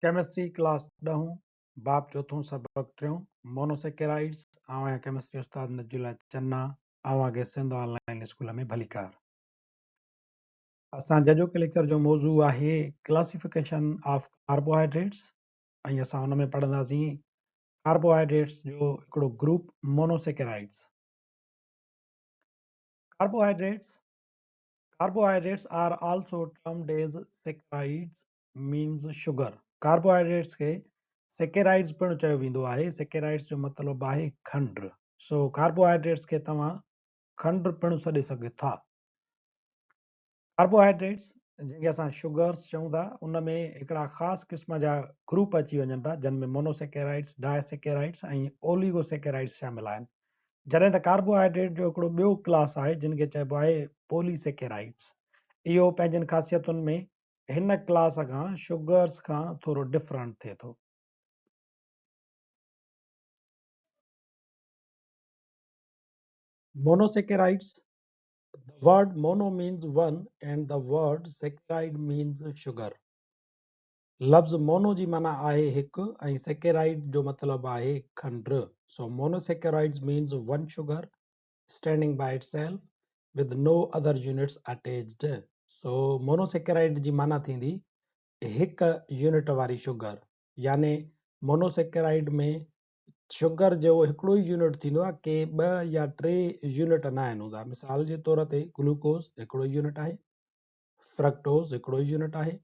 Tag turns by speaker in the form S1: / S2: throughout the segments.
S1: Chemistry class 10 बाप चौथों सबक 3 मोनोसेकेराइड्स आवां केमिस्ट्री उस्ताद नजुला चन्ना आवां गे सिंध ऑनलाइन स्कूल में भलीकार असां जजो के लेक्चर जो मौजू आहे क्लासिफिकेशन ऑफ कार्बोहाइड्रेट्स ऐं असां हुन में पढ़ंदासीं कार्बोहाइड्रेट्स जो हिकिड़ो group monosaccharides carbohydrates are also termed as saccharides means sugar carbohydrates के सेकेराइड्स पिणु चयो वेंदो आहे सेकेराइड्स जो मतिलबु आहे खंड सो कार्बोहाइड्रेट्स खे तव्हां खंड पिणु सॾे सघो था कार्बोहाइड्रेट्स जंहिंखे असां शुगर्स चऊं था उन में हिकिड़ा ख़ासि क़िस्म जा ग्रुप अची वञनि था जिन में मोनोसेकेराइड्स डायसेकेराइड्स ऐं ओलिगोसेकेराइड्स शामिल आहिनि जॾहिं त कार्बोहाइड्रेट जो हिकिड़ो ॿियो क्लास आहे जिन खे चइबो आहे पॉलीसेकेराइड्स इहो पंहिंजनि ख़ासियतुनि में हिन क्लास खां शुगर्स खां थोरो डिफरेंट थिए थो monosaccharides the word mono means one and the word saccharide means sugar लफ़्ज़ मोनो जी माना आहे हिकु ऐं सेकेराइड जो मतिलबु आहे खंड so monosaccharides means one sugar standing by itself with no other units attached so monosaccharide जी माना थींदी हिकु यूनिट वारी शुगर यानी मोनोसेकेराइड में शुगर जो हिकिड़ो ई यूनिट थींदो आहे के ॿ या टे यूनिट न आहिनि हूंदा मिसाल जे तौर ते ग्लूकोस हिकिड़ो यूनिट आहे फ्रक्टोस हिकिड़ो ई यूनिट आहे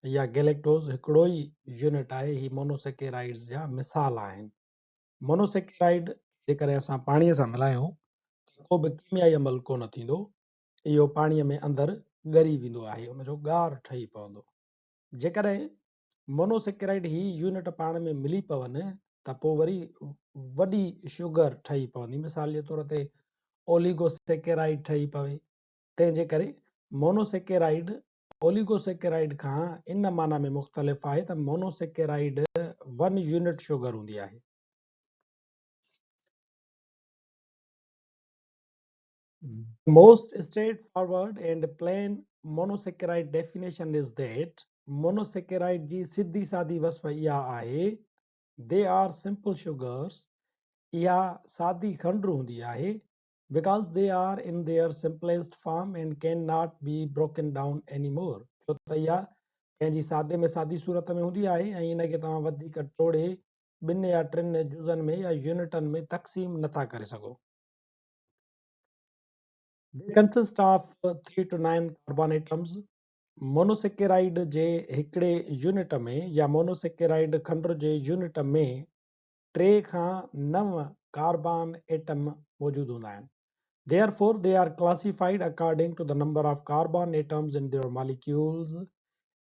S1: या गैलेक्टोस हिकिड़ो ई यूनिट आहे ही मोनोसेकेराइड्स जा मिसाल आहिनि मोनोसेकेराइड जेकॾहिं असां पाणीअ सां मिलायूं त को बि कीमियाई अमल कोन थींदो इहो पाणीअ में अंदरि ॻरी वेंदो आहे उनजो ॻार ठही पवंदो जेकॾहिं मोनोसेकेराइड ही यूनिट पाण में मिली पवनि त पोइ वरी वॾी शुगर ठही पवंदी मिसाल जे तौर ते ओलिगोसेकेराइड ठही पवे तंहिंजे करे मोनोसेकेराइड ओलिगोसेकेराइड खां इन माना में मुख़्तलिफ़ आहे त मोनोसेकेराइड वन यूनिट शुगर हूंदी आहे Most straightforward and plain monosaccharide definition is that monosaccharide जी सिधी सादी वस्फ इहा आहे they are simple sugars इहा सादी खंड हूंदी आहे because they are in their simplest form and cannot be broken down anymore छो त इहा पंहिंजी सादे में सादी सूरत में हूंदी आहे ऐं इनखे तव्हां वधीक टोड़े ॿिनि या टिनि जुज़नि में या यूनिटनि में तक़सीम नथा करे सघो They consist of 3 to 9 carbon atoms. Monosaccharide जे हिकिड़े यूनिट में या मोनोसेकेराइड खंड जे यूनिट में 3 खां 9 कार्बन एटम मौजूद हूंदा आहिनि Therefore, they are classified according to the number of carbon atoms in their molecules.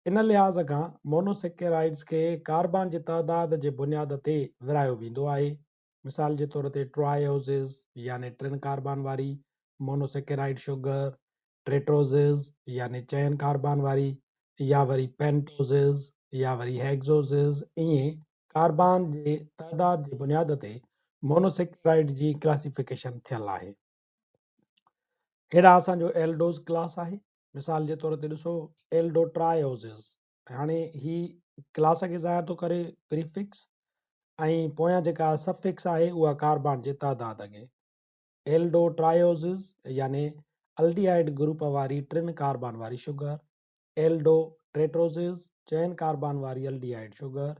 S1: इन लिहाज़ खां मोनोसेकेराइड्स खे कार्बन जी तइदाद जे बुनियाद ते विरायो वेंदो आहे मिसाल जे तौर ते ट्रायोसिस यानी 3 कार्बन वारी मोनोसेकेराइड शुगर ट्रेटोसिस यानी 4 कार्बन वारी या वरी पेंटोसिस या वरी हेक्सोसिस ईअं कार्बन जे तइदाद जी बुनियाद ते मोनोसेकेराइड जी क्लासिफिकेशन थियल आहे अहिड़ा असांजो एल्डोज क्लास आहे मिसाल जे तौर ते ॾिसो एल्डोट्रायोसिस हाणे ही क्लास खे ज़ाहिर थो करे प्रीफिक्स ऐं पोयां जेका सफिक्स आहे उहा कार्बन जे तइदाद खे एल्डोट्रायोसिस यानी अल्डिहाइड ग्रुप वारी 3 कार्बन वारी शुगर एल्डोट्रेटोसिस 4 कार्बन वारी अल्डिहाइड शुगर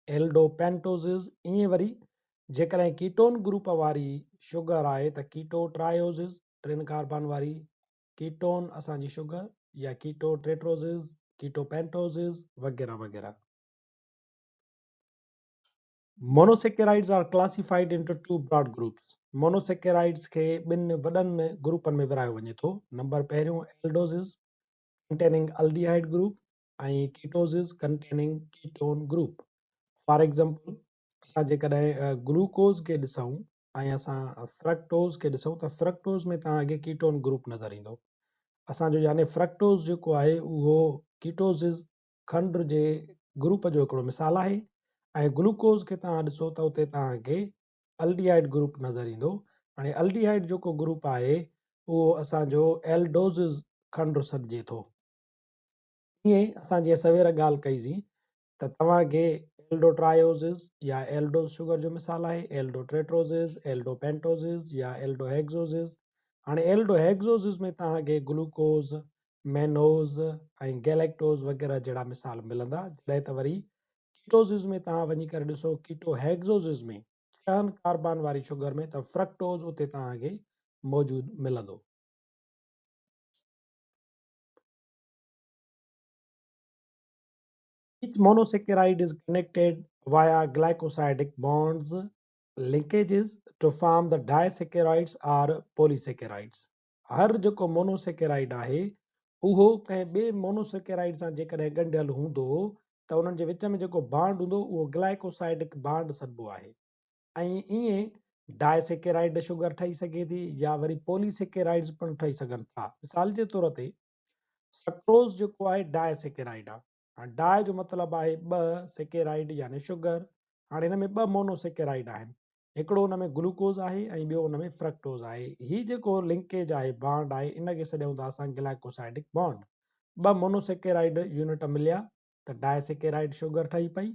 S1: एल्डोपेंटोसिस ईअं वरी जेकॾहिं कीटोन ग्रुप वारी शुगर आहे त कीटोट्रायोसिस 3 कार्बन वारी कीटोन असांजी शुगर या कीटोट्रेटोसिस कीटोपेंटोसिस वग़ैरह वग़ैरह Monosaccharides are classified into 2 broad groups. Monosaccharides खे ॿिनि वॾनि ग्रुपनि में विरायो वञे थो नंबर पहिरियों एल्डोसिस containing aldehyde group ऐं ketosis containing ketone group. For example असां जेकॾहिं ग्लूकोज खे ॾिसूं ऐं असां फ्रक्टोज खे ॾिसूं त फ्रक्टोज में तव्हांखे कीटोन ग्रुप नज़र ईंदो असांजो यानी फ्रक्टोज जेको आहे उहो कीटोसिस खंड जे ग्रुप जो हिकिड़ो मिसाल आहे ऐं ग्लूकोज खे तव्हां ॾिसो त उते तव्हांखे अल्डिहाइड ग्रुप नज़र ईंदो हाणे अल्डिहाइड जेको ग्रुप आहे उहो असांजो एल्डोसिस खंड सॾिजे थो ईअं असां जीअं सवेर ॻाल्हि कईसीं त तव्हांखे एल्डोट्रायोसिस या एल्डोस शुगर जो मिसाल आहे, एल्डोट्रेट्रोसिस, एल्डोपेंटोसिस या एल्डोहेक्सोसिस। हाणे एल्डोहेक्सोसिस में तव्हांखे ग्लूकोज, मेनोज ऐं गैलेक्टोज वग़ैरह जहिड़ा मिसाल मिलंदा। जॾहिं त वरी कीटोसिस में तव्हां वञी करे ॾिसो, कीटोहेक्सोसिस में 6 कार्बन वारी शुगर में त फ्रक्टोज उते तव्हांखे मौजूदु मिलंदो। Each monosaccharide is connected via glycosidic bonds linkages to form the disaccharides or polysaccharides. हर जेको मोनोसेकेराइड आहे उहो कंहिं ॿिए मोनोसेकेराइड सां जेकॾहिं ॻंढियल हूंदो त उन्हनि जे विच में जेको बांड हूंदो उहो ग्लाइकोसाइडिक बांड सॾिबो आहे। ऐं ईअं डायसेकेराइड शुगर ठही सघे थी या वरी पॉलीसेकेराइड्स पिणु ठही सघनि था। मिसाल जे तौर ते सक्रोज जेको आहे डायसेकेराइड आहे। डाय जो मतिलबु आहे 2 सेकेराइड यानी शुगर। हाणे हिन में 2 मोनोसेकेराइड आहिनि, हिकिड़ो हुन में ग्लूकोज आहे ऐं ॿियो हुन में फ्रक्टोज आहे। हीउ जेको लिंकेज आहे, बांड आहे, इनखे सॾियूं था असां ग्लाइकोसाइडिक बॉन्ड। 2 मोनोसेकेराइड यूनिट मिलिया त डायसेकेराइड शुगर ठही पई।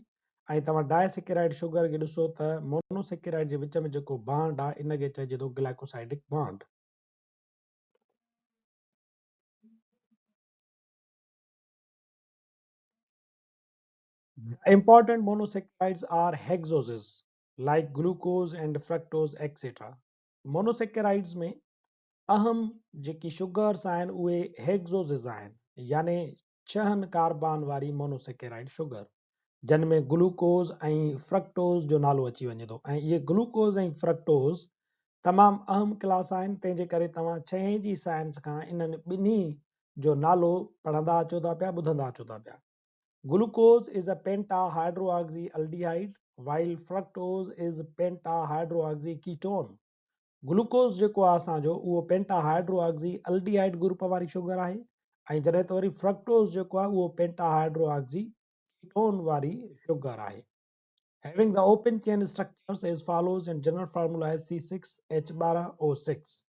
S1: ऐं तव्हां डायसेकेराइड शुगर खे ॾिसो त मोनोसेकेराइड जे विच में जेको बांड आहे इनखे चइजे थो glycosidic bond. Important monosaccharides are hexoses like glucose and fructose etc. Monosaccharides में अहम जेकी शुगर्स आहिनि उहे हेक्सोसिस आहिनि, यानी 6 कार्बन वारी मोनोसेकेराइड शुगर, जिन में ग्लूकोज ऐं फ्रक्टोज जो नालो अची वञे थो। ऐं इहे ग्लूकोज ऐं फ्रक्टोज तमामु अहम क्लास आहिनि, तंहिंजे करे तव्हां 6 जी साइंस खां इन्हनि ॿिन्ही जो नालो पढ़ंदा अचो था पिया, ॿुधंदा अचो था पिया। Glucose is a pentahydroxyaldehyde while fructose is pentahydroxy ketone. Glucose जेको आहे असांजो उहो पेंटाहाइड्रोऑक्सी अल्डिहाइड ग्रुप वारी शुगर आहे, ऐं जॾहिं त वरी फ्रक्टोज जेको आहे उहो पेंटाहाइड्रोऑक्सी कीटोन वारी शुगर आहे। Having the open chain structures as follows and general formula is C6H12O6.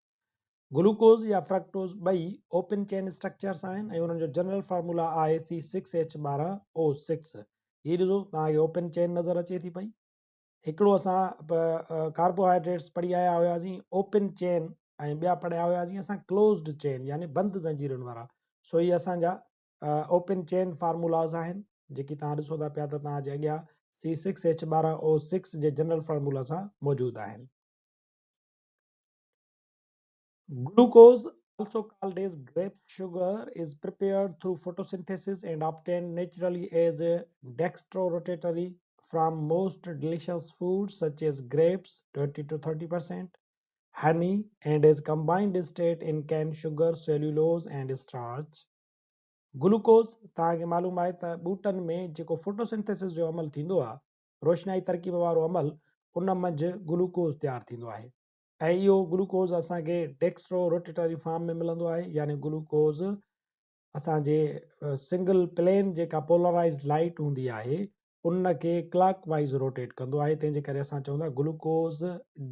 S1: Glucose या फ्रक्टोज ॿई ओपन चेन स्ट्रक्चर्स आहिनि ऐं उन्हनि जो जनरल फार्मूला आहे C6H12O6। हीअ ॾिसो तव्हांखे ओपन चेन नज़र अचे थी पई। हिकिड़ो असां कार्बोहाइड्रेट्स पढ़ी आया हुआसीं ओपन चेन, ऐं ॿिया पढ़िया हुआसीं असां क्लोज्ड चेन यानी बंदि ज़ंजीरुनि वारा। सो इहे असांजा ओपन चेन फार्मूलाज़ आहिनि जेकी तव्हां ॾिसो था पिया त तव्हांजे अॻियां C6H12O6 जे जनरल फार्मूला सां मौजूदु आहिनि। Glucose, also called as grape sugar, is prepared through photosynthesis and obtained naturally as a dextrorotatory from most delicious foods such as grapes 20 to 30%, honey, and as combined state in cane sugar, cellulose and starch. Glucose तव्हांखे मालूम आहे त ॿूटनि में जेको photosynthesis जो अमल थींदो आहे, रोशनाई तरकीब वारो अमल, उन मंझि ग्लूकोज तयारु थींदो आहे। ऐं इहो ग्लूकोज असांखे डेक्स्ट्रो रोटेटरी फॉर्म में मिलंदो आहे, यानी ग्लूकोज असांजे सिंगल प्लेन जेका पोलराइज़ लाइट हूंदी आहे उनखे क्लॉक वाइज रोटेट कंदो आहे, तंहिंजे करे असां चवंदा ग्लूकोज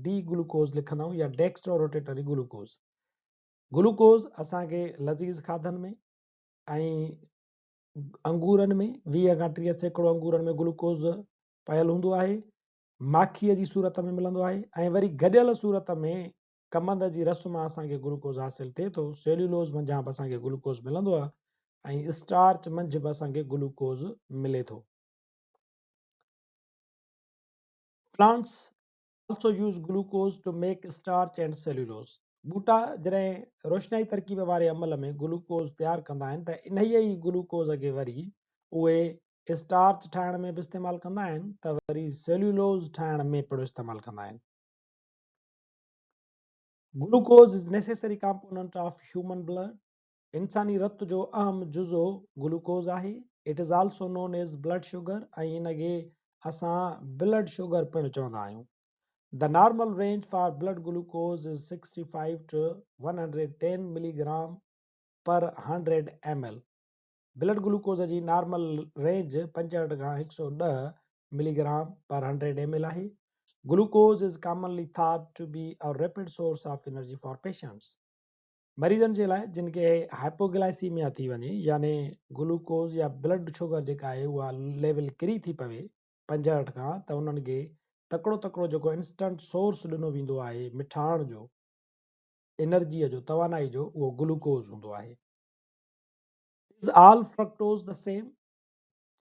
S1: डी ग्लूकोज लिखंदा आहियूं या डेक्स्ट्रो रोटेटरी ग्लूकोज। ग्लूकोज असांखे लज़ीज़ खाधनि में ऐं अंगूरनि में 20 खां 30 सैकड़ो अंगूरनि में ग्लूकोज पयल हूंदो आहे, माखीअ जी सूरत में मिलंदो आहे, ऐं वरी गॾियल सूरत में कमंद जी रस मां असांखे ग्लूकोज हासिल थिए थो। सेल्यूलोज मंझां बि असांखे ग्लूकोज मिलंदो आहे ऐं स्टार्च मंझि बि असांखे ग्लूकोज मिले थो। Plants also use glucose to make starch and cellulose. बूटा जॾहिं रोशनाई तरकीब वारे अमल में ग्लूकोज तयारु कंदा आहिनि त इन ई ग्लूकोज खे वरी उहे स्टार्च ठाहिण में बि इस्तेमालु कंदा आहिनि त वरी सेल्यूलोज ठाहिण में पिणु इस्तेमालु कंदा आहिनि। Glucose is necessary component of human blood. इंसानी रत जो अहम जुज़ो ग्लूकोज आहे। It is also known as blood sugar, ऐं इनखे असां ब्लड शुगर पिणु चवंदा आहियूं। The normal range for blood glucose is 65 to 110 milligram per 100 ml. Blood glucose जी नॉर्मल रेंज 65 खां 110 मिलीग्राम पर 100 ml आहे। Glucose is commonly thought to be a rapid source of energy for patients. मरीज़नि जे लाइ जिन खे हाइपोग्लाइसीमिया थी वञे, यानी ग्लूकोज़ या ब्लड शुगर जेका आहे उहा लेवल किरी थी पवे 65 खां, त उन्हनि खे तकिड़ो तकिड़ो जेको इंस्टेंट सोर्स ॾिनो वेंदो आहे मिठाण जो, एनर्जीअ जो, तवानाई जो, उहो ग्लूकोज़ हूंदो आहे। Is all fructose the same?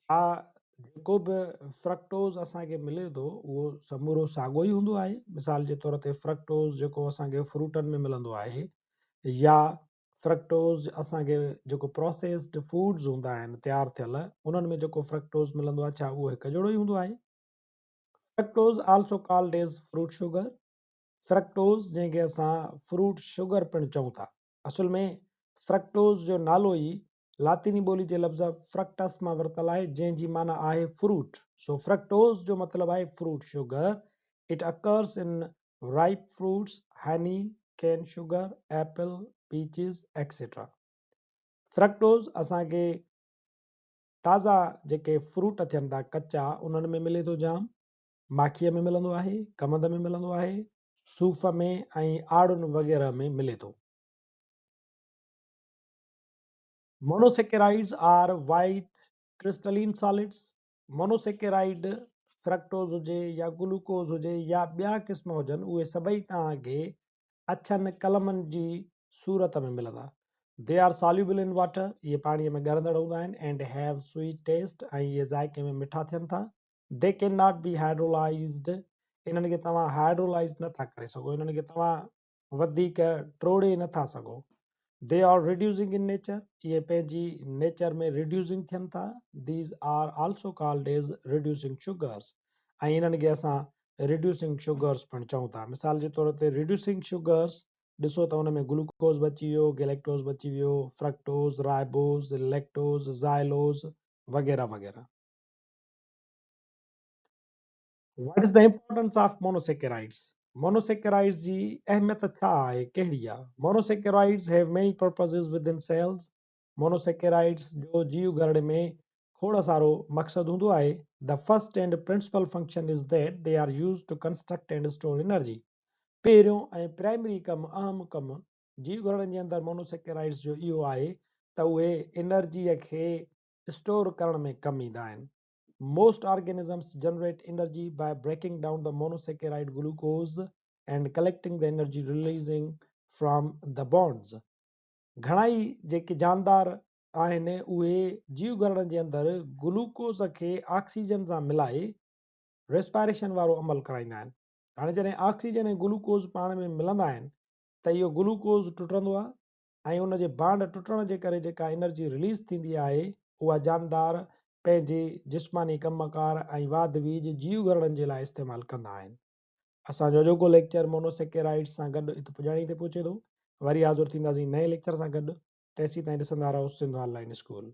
S1: छा जेको बि फ्रक्टोज़ असांखे मिले थो उहो समूरो साॻियो ई हूंदो आहे? मिसाल जे तौर ते फ्रक्टोज़ जेको असांखे फ्रूटनि में मिलंदो आहे, या फ्रक्टोज़ असांखे जेको प्रोसेस्ड फूड्स हूंदा आहिनि तयारु थियल, उन्हनि में जेको फ्रक्टोज़ मिलंदो आहे, छा उहो हिकु जहिड़ो ई हूंदो आहे? Fructose also called as fruit sugar. Fructose जंहिंखे असां फ्रूट शुगर पिणु चऊं था, असल में फ्रक्टोज़ जो नालो ई लातीनी ॿोली जे लफ़्ज़ फ्रक्टस मां वरितल आहे, जंहिंजी माना आहे फ्रूट। सो फ्रक्टोज़ जो मतिलबु आहे fruit sugar. It occurs in ripe fruits, honey, cane sugar, apple, peaches etcetera. Fructose असांखे ताज़ा जेके फ्रूट थियनि था कचा, उन्हनि में मिले थो जाम। माखीअ में मिलंदो आहे, कमंद में मिलंदो आहे, सूफ़ में ऐं आड़ुनि वग़ैरह में मिले थो। Monosaccharides are white crystalline solids. Monosaccharide fructose हुजे या ग्लूकोज़ हुजे या ॿिया क़िस्म हुजनि, उहे सभई तव्हांखे अछनि कलमनि जी सूरत में मिलंदा। They are soluble in water, इहे पाणीअ में ॻरंदड़ हूंदा आहिनि, एंड हैव स्वीट टेस्ट, ऐं इहे ज़ाइके में मिठा थियनि था। दे कैन नॉट बी हाइड्रोलाइज़्ड, इन्हनि खे तव्हां हाइड्रोलाइज़ नथा करे सघो, इन्हनि खे तव्हां वधीक ट्रोड़े नथा सघो। They are reducing in nature, इहे पंहिंजी नेचर में रिड्यूसिंग थियनि था। These are also called as reducing sugars, ऐं इन्हनि खे असां रिड्यूसिंग शुगर्स पिणु चऊं था। मिसाल जे तौर ते रिड्यूसिंग शुगर्स ॾिसो त हुन में ग्लूकोज़ बची वियो, गैलेक्टोज़ बची वियो, फ्रक्टोज़, राइबोज़, लैक्टोज़, ज़ाइलोज़ वग़ैरह वग़ैरह। What is the importance of monosaccharides? Monosaccharides जी अहमियत छा आहे, कहिड़ी आहे? Monosaccharides have many purposes within cells. Monosaccharides जो जीव गरण में खोड़ सारो मक़सदु हूंदो आहे। The first and principal function is that they are used to construct and store energy. पहिरियों ऐं प्राइमरी कमु, अहम कमु जीव गरण जे अंदरि मोनोसेकेराइड्स जो इहो आहे त उहे एनर्जीअ खे स्टोर करण में कमु ईंदा आहिनि। Most organisms generate energy by breaking down the monosaccharide glucose and collecting the energy releasing from the bonds. घणाई जेके जानदार आहिनि उहे जीव गरण जे अंदरि ग्लूकोज़ खे ऑक्सीजन सां मिलाए रेस्पायरेशन वारो अमल कराईंदा आहिनि। हाणे जॾहिं ऑक्सीजन ऐं ग्लूकोज़ पाण में मिलंदा आहिनि त इहो ग्लूकोज़ टुटंदो आहे, ऐं उन जे बांड टुटण जे करे जेका एनर्जी रिलीज़ थींदी आहे उहा जानदार पंहिंजे जिस्मानी कमकार ऐं वाद वीज जीव गरणनि जे लाइ इस्तेमालु कंदा आहिनि। असांजो जेको लेक्चर मोनोसेकेराइड्स सां गॾु हिते पुॼाणी ते पहुचे थो। वरी हाज़ुर थींदासीं नए लेक्चर सां गॾु। तेसीं ताईं ॾिसंदा रहो सिंध ऑनलाइन स्कूल।